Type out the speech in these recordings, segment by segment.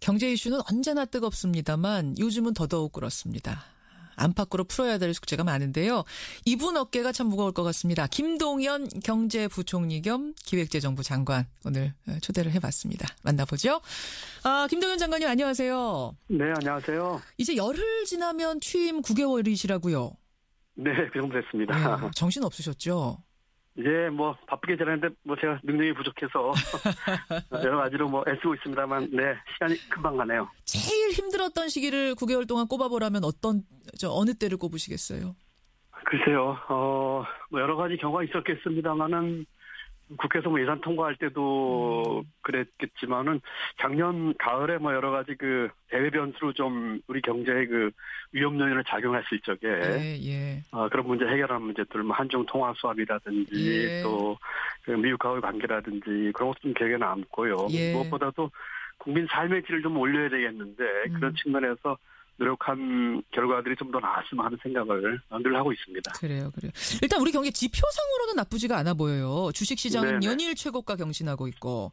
경제 이슈는 언제나 뜨겁습니다만 요즘은 더더욱 그렇습니다. 안팎으로 풀어야 될 숙제가 많은데요. 이분 어깨가 참 무거울 것 같습니다. 김동연 경제부총리 겸 기획재정부 장관 오늘 초대를 해봤습니다. 만나보죠. 김동연 장관님 안녕하세요. 네, 안녕하세요. 이제 열흘 지나면 취임 9개월이시라고요. 네, 그 정도 됐습니다. 네, 정신 없으셨죠? 예, 바쁘게 지내는데 제가 능력이 부족해서 여러 가지로 애쓰고 있습니다만, 네, 시간이 금방 가네요. 제일 힘들었던 시기를 9개월 동안 꼽아보라면 어느 때를 꼽으시겠어요? 글쎄요, 여러 가지 경우가 있었겠습니다만은 국회에서 예산 통과할 때도 그랬겠지만은 작년 가을에 여러 가지 대외 변수로 좀 우리 경제의 위험 요인을 작용했을 적에 그런 문제 해결하는 문제들 한중 통화 수합이라든지 또 미국과의 관계라든지 그런 것도 좀 기억에 남고요. 무엇보다도 국민 삶의 질을 좀 올려야 되겠는데 그런 측면에서 노력한 결과들이 좀 더 나았으면 하는 생각을 늘 하고 있습니다. 그래요. 일단 우리 경기 지표상으로는 나쁘지가 않아 보여요. 주식시장은 네네. 연일 최고가 경신하고 있고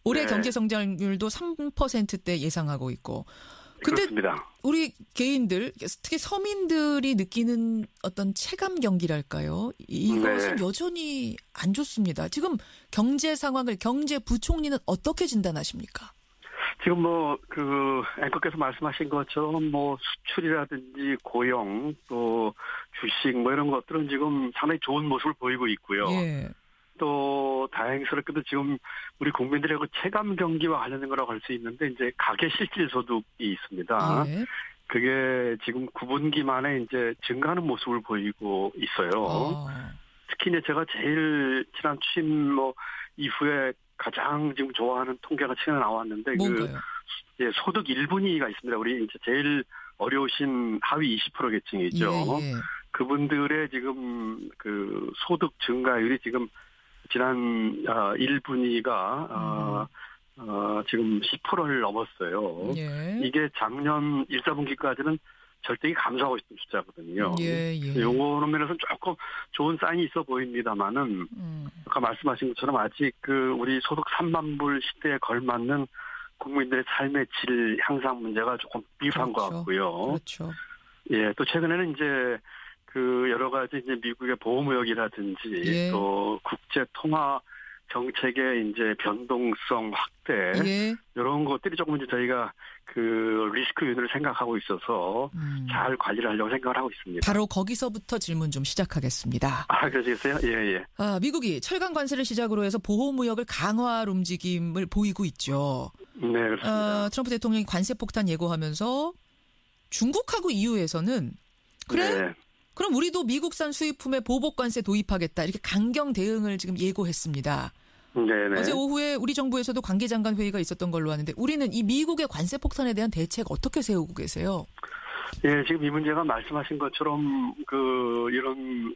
올해 경제 성장률도 3%대 예상하고 있고. 근데 그렇습니다. 우리 개인들, 특히 서민들이 느끼는 어떤 체감 경기랄까요? 이것은 여전히 안 좋습니다. 지금 경제 상황을 경제부총리는 어떻게 진단하십니까? 지금 앵커께서 말씀하신 것처럼 수출이라든지 고용 또 주식 이런 것들은 지금 상당히 좋은 모습을 보이고 있고요. 또 다행스럽게도 지금 우리 국민들의 체감 경기와 관련된 거라고 할 수 있는데 이제 가계 실질 소득이 있습니다. 그게 지금 9분기 만에 이제 증가하는 모습을 보이고 있어요. 특히 이제 제가 제일 지난 취임 이후에 가장 지금 좋아하는 통계가 최근에 나왔는데 소득 1분위가 있습니다. 우리 이제 제일 어려우신 하위 20% 계층이죠. 그분들의 지금 소득 증가율이 지금 지난 1분위가 지금 10%를 넘었어요. 이게 작년 1, 4분기까지는 절대히 감소하고 있던 숫자거든요. 요런 면에서는 조금 좋은 사인이 있어 보입니다만은 아까 말씀하신 것처럼 아직 우리 소득 3만 불 시대에 걸맞는 국민들의 삶의 질 향상 문제가 조금 미흡한 것 같고요. 예, 또 최근에는 이제 여러 가지 이제 미국의 보호무역이라든지 또 국제 통화 정책의 이제 변동성 확대 이런 것들이 조금 이제 저희가 리스크 요인을 생각하고 있어서 잘 관리를 하려고 생각을 하고 있습니다. 바로 거기서부터 질문 좀 시작하겠습니다. 그러시겠어요? 예. 미국이 철강 관세를 시작으로 해서 보호무역을 강화할 움직임을 보이고 있죠. 네, 그렇습니다. 트럼프 대통령이 관세 폭탄 예고하면서 중국하고 EU에서는 그럼 우리도 미국산 수입품에 보복 관세 도입하겠다 이렇게 강경 대응을 지금 예고했습니다. 어제 오후에 우리 정부에서도 관계장관 회의가 있었던 걸로 아는데 우리는 이 미국의 관세 폭탄에 대한 대책 어떻게 세우고 계세요? 예, 지금 이 문제가 말씀하신 것처럼 이런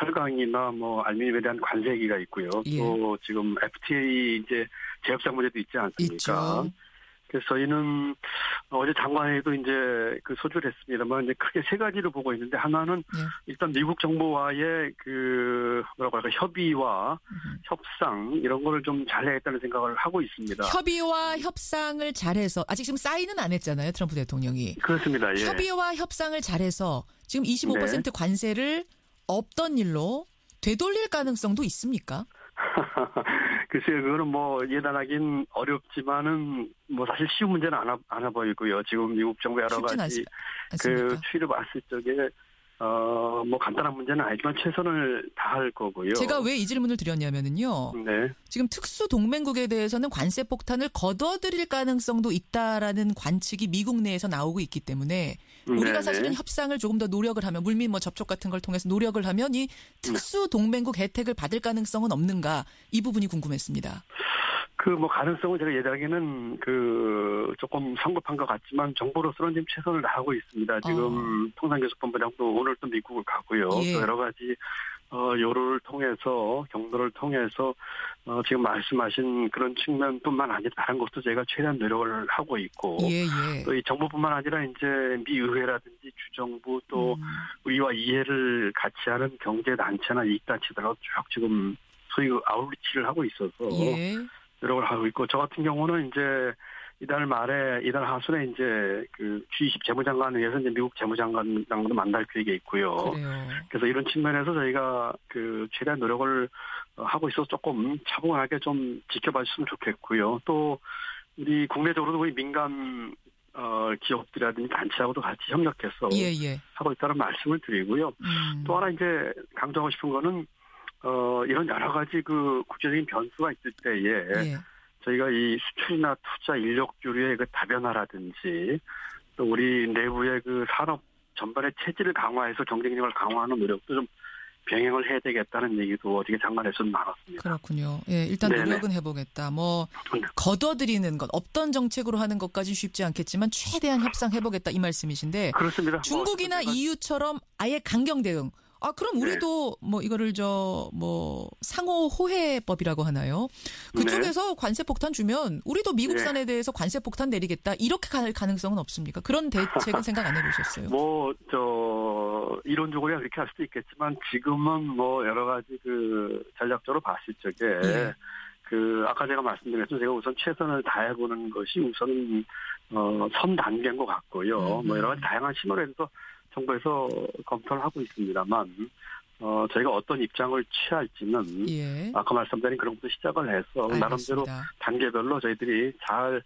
철강이나 알루미늄에 대한 관세 얘기가 있고요. 또 지금 FTA 이제 제협상 문제도 있지 않습니까? 있죠. 그래서 저희는 어제 장관회의도 이제 소주를 했습니다만 이제 크게 세 가지를 보고 있는데 하나는 일단 미국 정부와의 협의와 협상 이런 거를 좀 잘해야겠다는 생각을 하고 있습니다. 협의와 협상을 잘해서 아직 지금 사인은 안 했잖아요. 트럼프 대통령이. 그렇습니다. 예. 협의와 협상을 잘해서 지금 25% 관세를 없던 일로 되돌릴 가능성도 있습니까? 글쎄요, 그거는 예단하긴 어렵지만은 사실 쉬운 문제는 안 보이고요. 지금 미국 정부 여러 가지 추이를 봤을 적에 간단한 문제는 아니지만 최선을 다할 거고요. 제가 왜 이 질문을 드렸냐면은요. 지금 특수 동맹국에 대해서는 관세 폭탄을 걷어들일 가능성도 있다라는 관측이 미국 내에서 나오고 있기 때문에 우리가 사실은 협상을 조금 더 노력을 하면 물밑 접촉 같은 걸 통해서 노력을 하면 이 특수 동맹국 혜택을 받을 가능성은 없는가 이 부분이 궁금했습니다. 가능성은 제가 예상하기에는 조금 성급한 것 같지만 정부로서는 지금 최선을 다하고 있습니다. 지금 통상교섭본부장도 오늘 또 미국을 가고요. 또 여러 가지 요로를 통해서 경로를 통해서 지금 말씀하신 그런 측면뿐만 아니라 다른 것도 저희가 최대한 노력을 하고 있고 또 이 정부뿐만 아니라 이제 미 의회라든지 주정부 또 의와 이해를 같이 하는 경제 단체나 이익 단체들하고 쭉 지금 소위 아웃리치를 하고 있어서 노력을 하고 있고, 저 같은 경우는 이제 이달 하순에 이제 그 G20 재무장관에 의해서 이제 미국 재무장관랑도 만날 계획이 있고요. 그래요. 그래서 이런 측면에서 저희가 그 최대한 노력을 하고 있어서 조금 차분하게 좀 지켜봐 주셨으면 좋겠고요. 또 우리 국내적으로도 우리 민간 기업들이라든지 단체하고도 같이 협력해서 하고 있다는 말씀을 드리고요. 또 하나 이제 강조하고 싶은 거는 이런 여러 가지 그 국제적인 변수가 있을 때에 저희가 이 수출이나 투자 인력 교류의 그 다변화라든지 또 우리 내부의 그 산업 전반의 체질을 강화해서 경쟁력을 강화하는 노력도 좀 병행을 해야 되겠다는 얘기도 어저께 장관에서 나눴습니다. 그렇군요. 예, 일단 노력은 해보겠다. 뭐 걷어들이는 것, 없던 정책으로 하는 것까지 쉽지 않겠지만 최대한 협상해보겠다 이 말씀이신데. 그렇습니다. 중국이나 EU처럼 아예 강경 대응. 그럼 우리도 뭐 이거를 상호 호혜법이라고 하나요? 그쪽에서 관세 폭탄 주면 우리도 미국산에 대해서 관세 폭탄 내리겠다. 이렇게 갈 가능성은 없습니까? 그런 대책은 생각 안 해보셨어요? 이론적으로 그렇게 할 수도 있겠지만 지금은 뭐 여러 가지 그 전략적으로 봤을 적에 아까 제가 말씀드렸죠. 제가 우선 최선을 다해보는 것이 우선 선 단계인 것 같고요. 뭐 여러 가지 다양한 신호에 대해서 정부에서 검토를 하고 있습니다만, 저희가 어떤 입장을 취할지는 아까 말씀드린 그런 것도 시작을 해서 알겠습니다. 나름대로 단계별로 저희들이 잘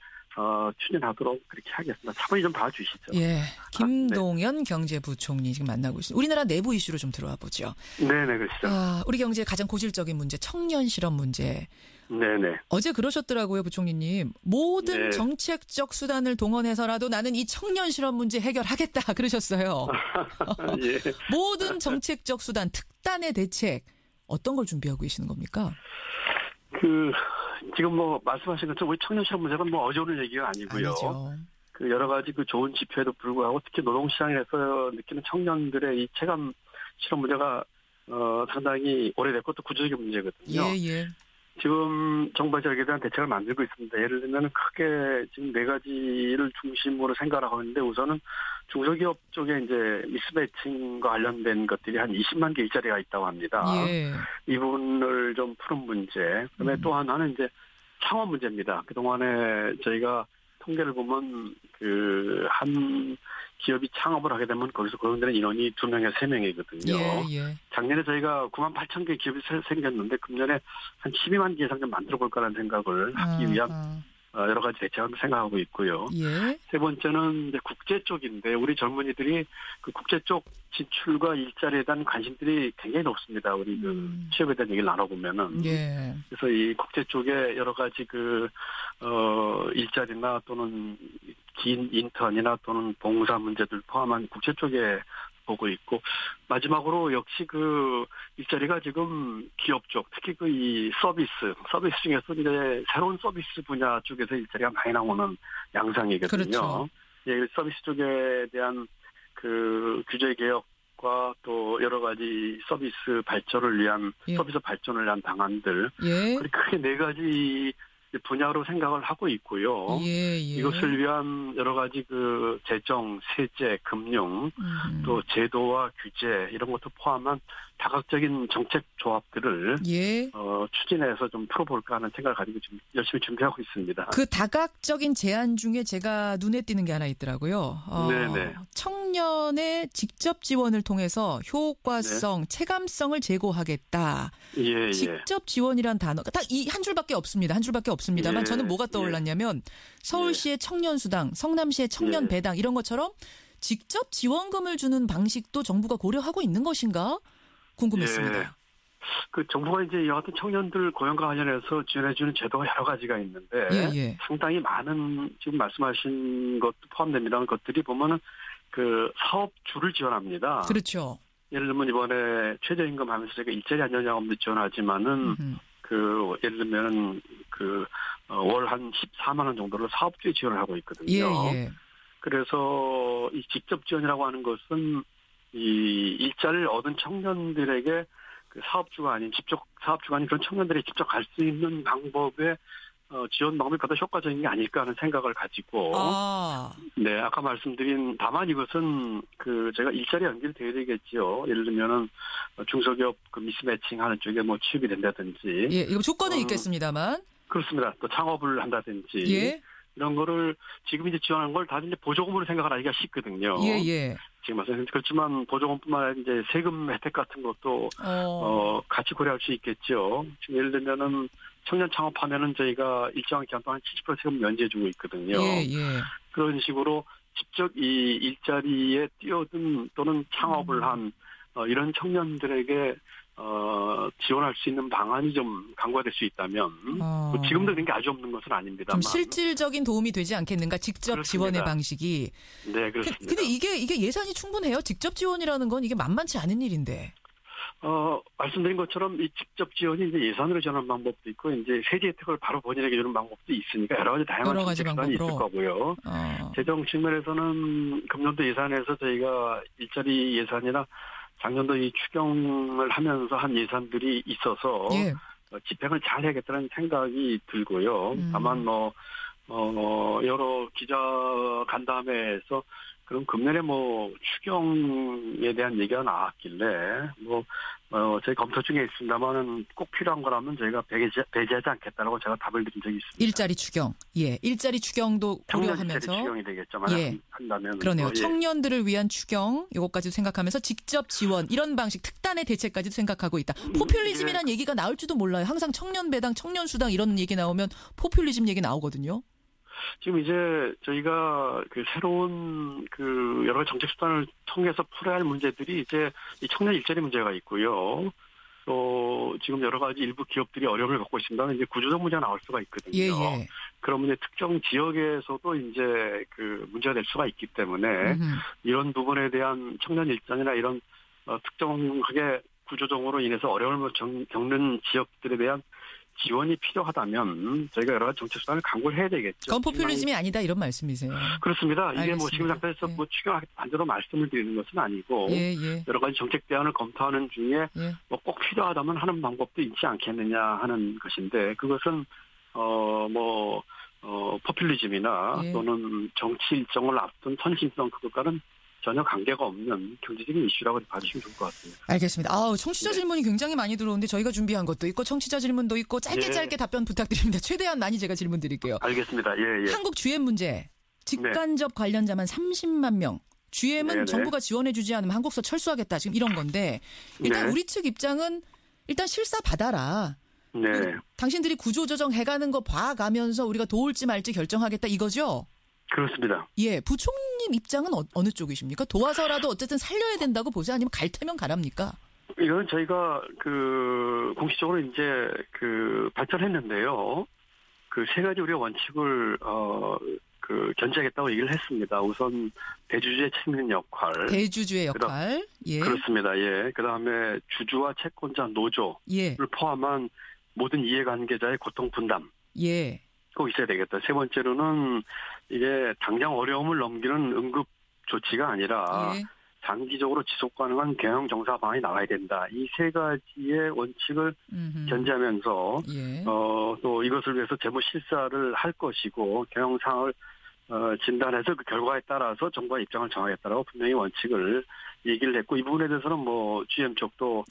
추진하도록 그렇게 하겠습니다. 차분히 좀 봐주시죠. 예, 김동연 경제부총리 지금 만나고 있습니다. 우리나라 내부 이슈로 좀 들어와 보죠. 네네, 그렇죠. 우리 경제의 가장 고질적인 문제, 청년 실업 문제. 네네. 어제 그러셨더라고요, 부총리님. 모든 정책적 수단을 동원해서라도 나는 이 청년 실업 문제 해결하겠다 그러셨어요. 모든 정책적 수단, 특단의 대책 어떤 걸 준비하고 계시는 겁니까? 지금 뭐 말씀하신 것처럼 우리 청년 실업 문제가 뭐 어제 오늘 얘기가 아니고요. 아니죠. 여러 가지 좋은 지표에도 불구하고 특히 노동시장에서 느끼는 청년들의 이 체감 실업 문제가 상당히 오래됐고 또 구조적인 문제거든요. 지금 정부에서 여기에 대한 대책을 만들고 있습니다. 예를 들면 크게 지금 4가지를 중심으로 생각을 하고 있는데 우선은 중소기업 쪽에 이제 미스매칭과 관련된 것들이 한 20만 개 일자리가 있다고 합니다. 이 부분을 좀 푸는 문제. 그다음에 또 하나는 이제 창업 문제입니다. 그동안에 저희가 통계를 보면 한 기업이 창업을 하게 되면 거기서 고용되는 인원이 2명에서 3명이거든요. 작년에 저희가 9만 8천 개 기업이 생겼는데 금년에 한 12만 개 이상 좀 만들어 볼까라는 생각을 하기 위한 여러 가지 대책을 생각하고 있고요. 세 번째는 이제 국제 쪽인데 우리 젊은이들이 그 국제 쪽 진출과 일자리에 대한 관심들이 굉장히 높습니다. 우리 취업에 대한 얘기를 나눠보면은. 그래서 이 국제 쪽에 여러 가지 일자리나 또는 긴 인턴이나 또는 봉사 문제들 포함한 국제 쪽에 보고 있고 마지막으로 역시 일자리가 지금 기업 쪽 특히 이 서비스 중에서 이제 새로운 서비스 분야 쪽에서 일자리가 많이 나오는 양상이거든요. 그렇죠. 서비스 쪽에 대한 규제 개혁과 또 여러 가지 서비스 발전을 위한 방안들 크게 4가지 분야로 생각을 하고 있고요. 이것을 위한 여러 가지 재정, 세제, 금융, 또 제도와 규제 이런 것도 포함한 다각적인 정책 조합들을 추진해서 좀 풀어볼까 하는 생각을 가지고 지금 열심히 준비하고 있습니다. 그 다각적인 제안 중에 제가 눈에 띄는 게 하나 있더라고요. 청년의 직접 지원을 통해서 효과성, 체감성을 제고하겠다. 직접 지원이란 단어 딱 이 한 줄밖에 없습니다. 한 줄밖에 없습니다만 저는 뭐가 떠올랐냐면 서울시의 청년수당, 성남시의 청년배당 이런 것처럼 직접 지원금을 주는 방식도 정부가 고려하고 있는 것인가 궁금했습니다. 정부가 이제 이와 같은 청년들 고용과 관련해서 지원해주는 제도가 여러 가지가 있는데 상당히 많은 지금 말씀하신 것도 포함됩니다만 것들이 보면은 사업주를 지원합니다. 그렇죠. 예를 들면 이번에 최저임금 하면서 제가 일자리 안전자금도 지원하지만은 예를 들면 월 한 14만 원 정도를 사업주에 지원을 하고 있거든요. 그래서 이 직접 지원이라고 하는 것은 이 일자리를 얻은 청년들에게 사업주가 아닌 그런 청년들이 직접 갈 수 있는 방법의 지원 방법이 보다 효과적인 게 아닐까 하는 생각을 가지고 아까 말씀드린 다만 이것은 제가 일자리 연결돼야 되겠지요. 예를 들면은 중소기업 미스매칭 하는 쪽에 취업이 된다든지 이거 조건은 있겠습니다만 그렇습니다. 또 창업을 한다든지. 예. 이런 거를 지금 이제 지원하는 걸 다들 이제 보조금으로 생각을 하기가 쉽거든요. 예, 예. 지금 말씀드린 그렇지만 보조금뿐만 아니라 이제 세금 혜택 같은 것도 같이 고려할 수 있겠죠. 지금 예를 들면은 청년 창업하면은 저희가 일정한 기간 동안 70% 세금 면제해주고 있거든요. 예, 예. 그런 식으로 직접 이 일자리에 뛰어든 또는 창업을 한 이런 청년들에게 지원할 수 있는 방안이 좀 강화될 수 있다면 지금도 그런 게 아주 없는 것은 아닙니다만 좀 실질적인 도움이 되지 않겠는가? 직접 그렇습니다. 지원의 방식이. 네, 그렇습니다. 근데 이게 예산이 충분해요? 직접 지원이라는 건 이게 만만치 않은 일인데. 말씀드린 것처럼 이 직접 지원이 이제 예산으로 지원하는 방법도 있고 이제 세제 혜택을 바로 본인에게 주는 방법도 있으니까 여러 가지 다양한 정책수단이 있을 거고요. 재정 측면에서는 금년도 예산에서 저희가 일자리 예산이나 작년도 이 추경을 하면서 한 예산들이 있어서 예. 집행을 잘 해야겠다는 생각이 들고요. 다만 여러 기자 간담회에서 그럼 금년에 추경에 대한 얘기가 나왔길래 저희 검토 중에 있습니다만은 꼭 필요한 거라면 저희가 배제하지 않겠다라고 제가 답을 드린 적이 있습니다. 일자리 추경. 예. 일자리 추경도 고려하면서. 청년 추경이 되겠죠. 예. 한다면. 그러네요. 예. 청년들을 위한 추경 이것까지도 생각하면서 직접 지원 이런 방식 특단의 대책까지도 생각하고 있다. 포퓰리즘이라는 얘기가 나올지도 몰라요. 항상 청년 배당, 청년 수당 이런 얘기 나오면 포퓰리즘 얘기 나오거든요. 지금 이제 저희가 새로운 여러 정책 수단을 통해서 풀어야 할 문제들이 이제 이 청년 일자리 문제가 있고요. 또 지금 여러 가지 일부 기업들이 어려움을 겪고 있습니다. 이제 구조적 문제가 나올 수가 있거든요. 예, 예. 그러면 이제 특정 지역에서도 이제 문제가 될 수가 있기 때문에 이런 부분에 대한 청년 일자리나 이런 특정하게 구조적으로 인해서 어려움을 겪는 지역들에 대한 지원이 필요하다면 저희가 여러 가지 정책 수단을 강구를 해야 되겠죠. 그건 포퓰리즘이 아니다 이런 말씀이세요. 그렇습니다. 이게 알겠습니다. 지금 상태에서 추경하겠다 반대로 말씀을 드리는 것은 아니고 예, 예. 여러 가지 정책 대안을 검토하는 중에 예. 꼭 필요하다면 하는 방법도 있지 않겠느냐 하는 것인데 그것은 포퓰리즘이나 예. 또는 정치 일정을 앞둔 선심성 그것과는 전혀 관계가 없는 경제적인 이슈라고 봐주시면 좋을 것 같습니다. 알겠습니다. 청취자 질문이 굉장히 많이 들어오는데 저희가 준비한 것도 있고 청취자 질문도 있고 짧게 답변 부탁드립니다. 최대한 많이 제가 질문 드릴게요. 알겠습니다. 예. 한국 GM 문제. 직간접 관련자만 30만 명. GM은 정부가 지원해주지 않으면 한국서 철수하겠다. 지금 이런 건데 일단 우리 측 입장은 일단 실사 받아라. 네. 당신들이 구조조정 해가는 거 봐가면서 우리가 도울지 말지 결정하겠다 이거죠? 그렇습니다. 예, 부총님 입장은 어느 쪽이십니까? 도와서라도 어쨌든 살려야 된다고 보세요? 아니면 갈 테면 가랍니까? 이건 저희가 공식적으로 이제 발전했는데요. 세 가지 우리가 원칙을 견지하겠다고 얘기를 했습니다. 우선 대주주의 책임 역할. 대주주의 역할. 예. 그렇습니다. 예. 그다음에 주주와 채권자 노조를 포함한 모든 이해관계자의 고통 분담. 예. 꼭 있어야 되겠다. 세 번째로는 이게 당장 어려움을 넘기는 응급 조치가 아니라 장기적으로 지속 가능한 경영 정사 방안이 나와야 된다. 이 세 가지의 원칙을 견지하면서 또 이것을 위해서 재무 실사를 할 것이고 경영 상황을 진단해서 그 결과에 따라서 정부의 입장을 정하겠다라고 분명히 원칙을 얘기를 했고 이 부분에 대해서는 GM 쪽도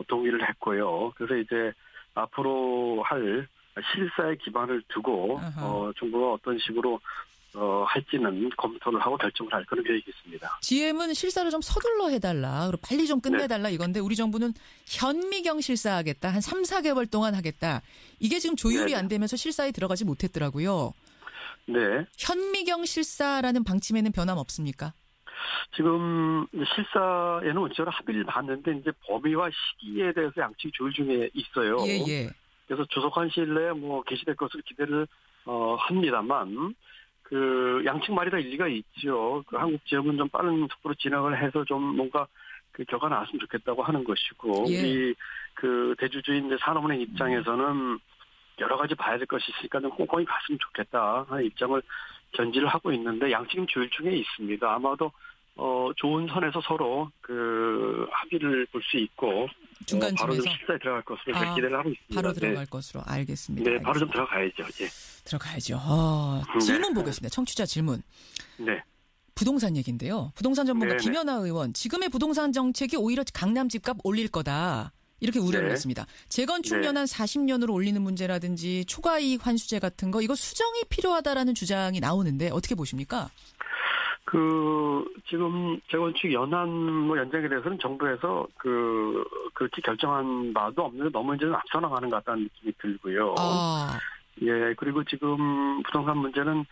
동의를 했고요. 그래서 이제 앞으로 할 실사의 기반을 두고 정부가 어떤 식으로 할지는 검토를 하고 결정을 할 그런 계획이 있습니다. GM은 실사를 좀 서둘러 해달라. 그리고 빨리 좀 끝내달라 이건데 우리 정부는 현미경 실사하겠다. 한 3, 4개월 동안 하겠다. 이게 지금 조율이 안 되면서 실사에 들어가지 못했더라고요. 네. 현미경 실사라는 방침에는 변함 없습니까? 지금 실사에는 원칙으로 합의를 봤는데 이제 범위와 시기에 대해서 양측이 조율 중에 있어요. 예. 그래서 조속한 시일 내에 개시될 것으로 기대를 합니다만 양측 말이 다 일리가 있죠. 한국 지역은 좀 빠른 속도로 진행을 해서 좀 뭔가 결과가 나왔으면 좋겠다고 하는 것이고 우리 대주주인 이제 산업은행 입장에서는 여러 가지 봐야 될 것이 있으니까 좀 꼼꼼히 갔으면 좋겠다 하는 입장을 견지를 하고 있는데 양측은 조율 중에 있습니다. 아마도 좋은 선에서 서로 합의를 볼 수 있고 중간쯤에서 바로 좀 실사에 들어갈 것으로 기대를 하고 있습니다. 바로 들어갈 것으로 알겠습니다. 네, 바로 좀 들어가야죠. 예. 들어가야죠. 질문 보겠습니다. 청취자 질문. 네. 부동산 얘기인데요. 부동산 전문가 김연아 의원. 지금의 부동산 정책이 오히려 강남 집값 올릴 거다. 이렇게 우려를 했습니다. 재건축 연한 40년으로 올리는 문제라든지 초과이익 환수제 같은 거 이거 수정이 필요하다라는 주장이 나오는데 어떻게 보십니까? 지금 재건축 연한 연장에 대해서는 정부에서 그렇게 결정한 바도 없는데 너무 이제 앞서 나가는 것 같다는 느낌이 들고요. 예, 그리고 지금 부동산 문제는,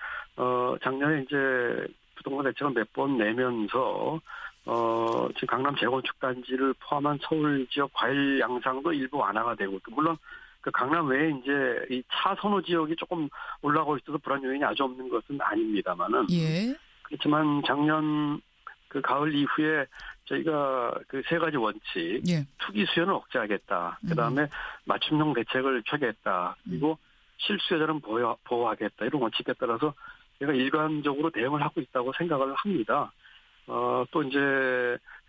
작년에 이제 부동산 대책을 몇 번 내면서, 지금 강남 재건축 단지를 포함한 서울 지역 과일 양상도 일부 완화가 되고, 물론 그 강남 외에 이제 이 차 선호 지역이 조금 올라가고 있어서 불안 요인이 아주 없는 것은 아닙니다만은. 예. 그렇지만 작년 그 가을 이후에 저희가 그 세 가지 원칙, 투기 수요는 억제하겠다. 그 다음에 맞춤형 대책을 펴겠다. 그리고 실수요자는 보호하겠다. 이런 원칙에 따라서 제가 일관적으로 대응을 하고 있다고 생각을 합니다. 또 이제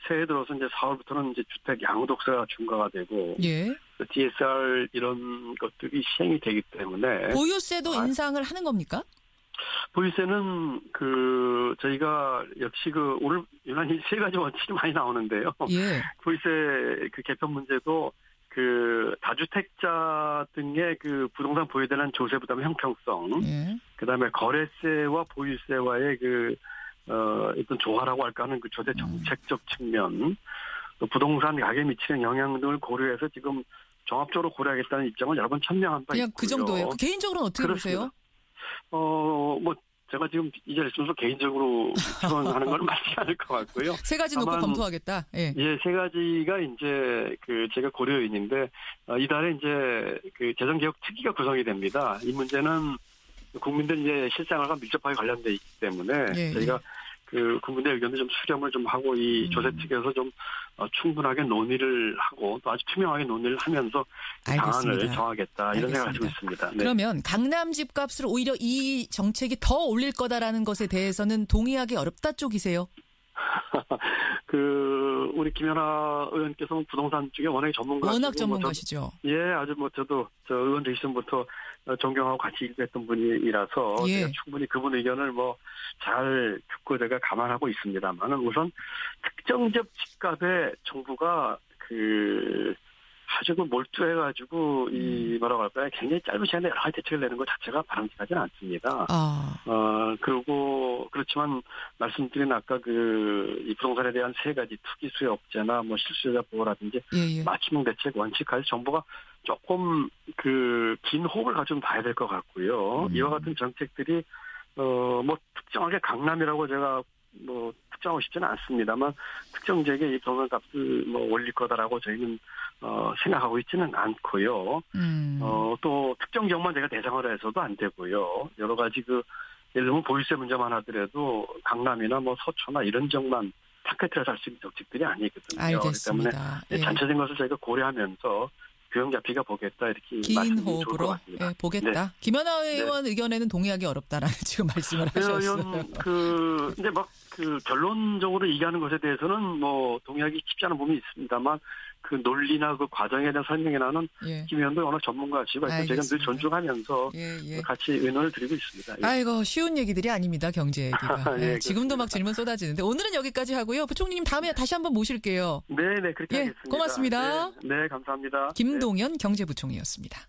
새해 들어서 이제 4월부터는 이제 주택 양도세가 중과가 되고, DSR 이런 것들이 시행이 되기 때문에 보유세도 인상을 하는 겁니까? 보유세는 저희가 역시 오늘 유난히 세 가지 원칙이 많이 나오는데요. 보유세 개편 문제도 다주택자 등의 부동산 보유에 대한 조세 부담 형평성, 그다음에 거래세와 보유세와의 어떤 조화라고 할까 하는 조세 정책적 측면, 또 부동산 가격에 미치는 영향 등을 고려해서 지금 종합적으로 고려하겠다는 입장을 여러 번 천명한 바 있고요. 그냥 그 정도예요. 개인적으로는 어떻게 보세요? 제가 지금 이 자리에 있어서 개인적으로 추천하는 건 맞지 않을 것 같고요. 세 가지 놓고 검토하겠다. 예, 세 가지가 이제 제가 고려 요인인데, 이달에 이제 재정개혁 특위가 구성이 됩니다. 이 문제는 국민들 이제 실생활과 밀접하게 관련돼 있기 때문에 저희가 국민의 의견도 좀 수렴을 좀 하고 이 조세 특위에서 좀 충분하게 논의를 하고 또 아주 투명하게 논의를 하면서 방안을 정하겠다 이런 생각을 가지고 있습니다. 네. 그러면 강남 집값을 오히려 이 정책이 더 올릴 거다라는 것에 대해서는 동의하기 어렵다 쪽이세요? 우리 김연아 의원께서는 부동산 쪽에 워낙 전문가시죠. 아주 저도 의원 되기 전부터 존경하고 같이 일했던 분이라서 제가 충분히 그분 의견을 잘 듣고 제가 감안하고 있습니다만은 우선 특정 지역 집값에 정부가 아주 몰두해가지고 뭐라고 할까요? 굉장히 짧은 시간에 여러 가지 대책을 내는 것 자체가 바람직하지는 않습니다. 그리고 그렇지만 말씀드린 아까 이 부동산에 대한 세 가지 투기 수요 억제나 실수요자 보호라든지 맞춤형 대책 원칙까지 정부가 조금 긴 호흡을 가지고 봐야 될 것 같고요. 이와 같은 정책들이 특정하게 강남이라고 제가 특정하고 싶지는 않습니다만 특정 지역에 이 부동산 값을 올릴 거다라고 저희는 생각하고 있지는 않고요. 또 특정 지역만 제가 대상으로 해서도 안 되고요. 여러 가지 예를 들면 보유세 문제만 하더라도 강남이나 서초나 이런 지역만 타겟에서 할 수 있는 정책들이 아니거든요. 알겠습니다. 그렇기 때문에 전체적인 것을 저희가 고려하면서 균형 잡히가 보겠다 이렇게 긴 호흡으로 보겠다. 김연아 의원 의견에는 동의하기 어렵다라는 지금 말씀을 하셨어요. 근데 결론적으로 얘기하는 것에 대해서는 동의하기 쉽지 않은 부분이 있습니다만 논리나 과정에 대한 설명에 나는 김 의원도 워낙 전문가시고 제가 늘 존중하면서 같이 의논을 드리고 있습니다. 아이고 쉬운 얘기들이 아닙니다. 경제 얘기가. 지금도 막 질문 쏟아지는데 오늘은 여기까지 하고요. 부총리님 다음에 다시 한번 모실게요. 네, 그렇게 하겠습니다. 고맙습니다. 네, 감사합니다. 김동연 경제부총리였습니다.